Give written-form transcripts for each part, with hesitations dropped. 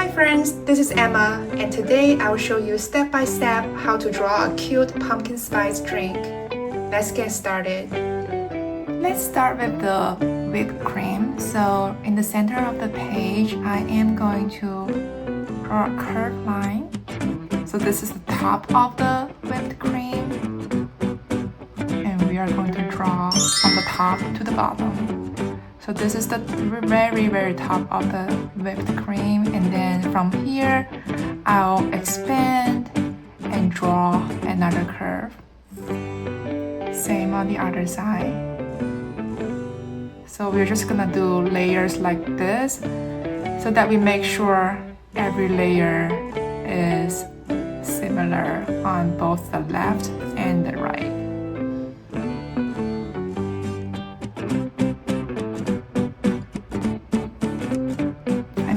Hi friends, this is Emma, and today I will show you step by step how to draw a cute pumpkin spice drink. Let's get started. Let's start with the whipped cream. So in the center of the page, I am going to draw a curved line. So this is the top of the whipped cream, and we are going to draw from the top to the bottom. So this is the very top of the whipped cream, and then from here I'll expand and draw another curve. Same on the other side. So we're just gonna do layers like this so that we make sure every layer is similar on both the left and the right.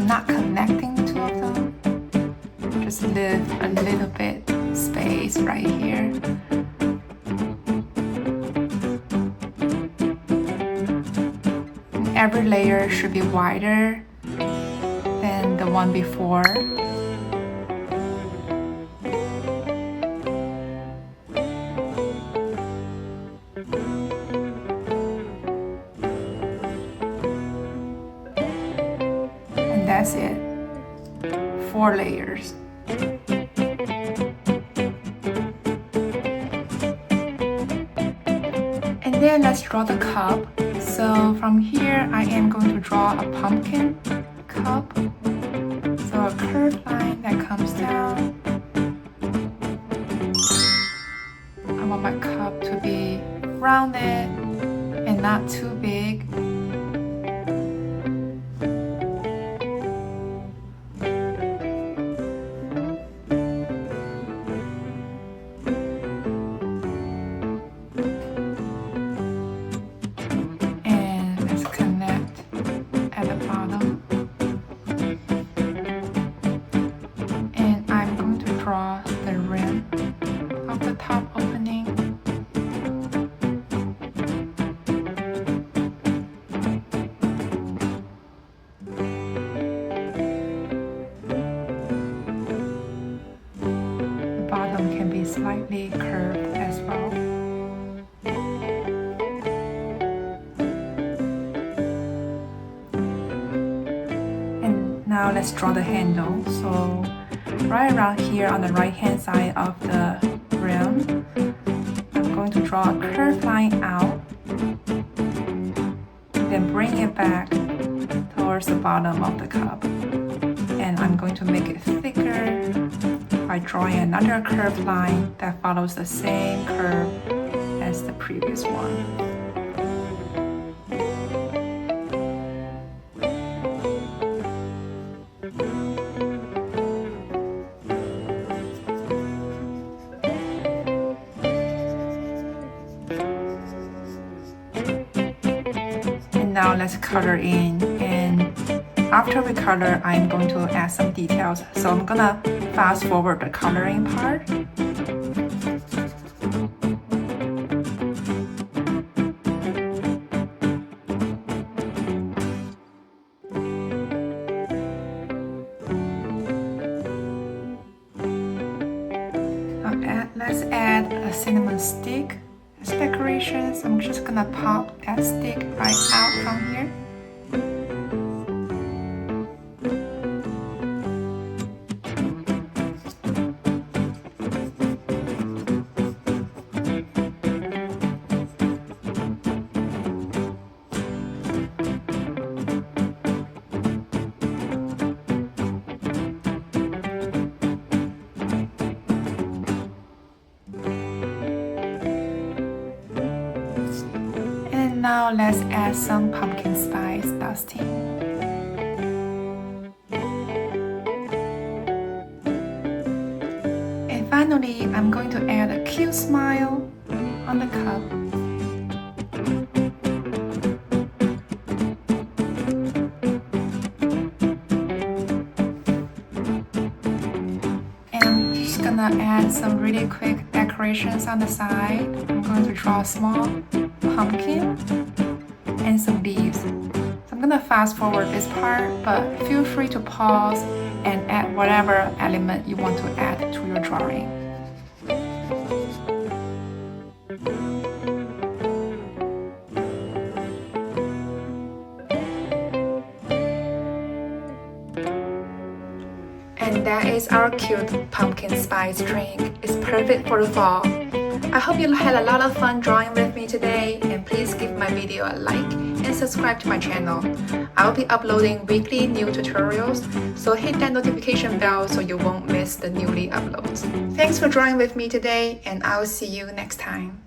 Not connecting the two of them, just leave a little bit space right here. And every layer should be wider than the one before. That's it. 4 layers. And then let's draw the cup. So from here, I am going to draw a pumpkin cup. So a curved line that comes down. I want my cup to be rounded and not too big. Draw the rim of the top opening. The bottom can be slightly curved as well. And now let's draw the handle. So right around here on the right hand side of the rim, I'm going to draw a curved line out, then bring it back towards the bottom of the cup. And I'm going to make it thicker by drawing another curved line that follows the same curve as the previous one. Now let's color in, and after we color, I'm going to add some details. So I'm gonna fast forward the coloring part. Let's add a cinnamon stick as decorations. I'm just gonna pop that stick right out from here. Now let's add some pumpkin spice dusting. And finally, I'm going to add a cute smile on the cup. And I'm just gonna add some really quick decorations on the side. I'm going to draw a small pumpkin and some leaves. So I'm gonna fast forward this part, but feel free to pause and add whatever element you want to add to your drawing. And that is our cute pumpkin spice drink. It's perfect for the fall. I hope you had a lot of fun drawing with me today, and please give my video a like and subscribe to my channel. I will be uploading weekly new tutorials, so hit that notification bell so you won't miss the newly uploads. Thanks for drawing with me today, and I will see you next time.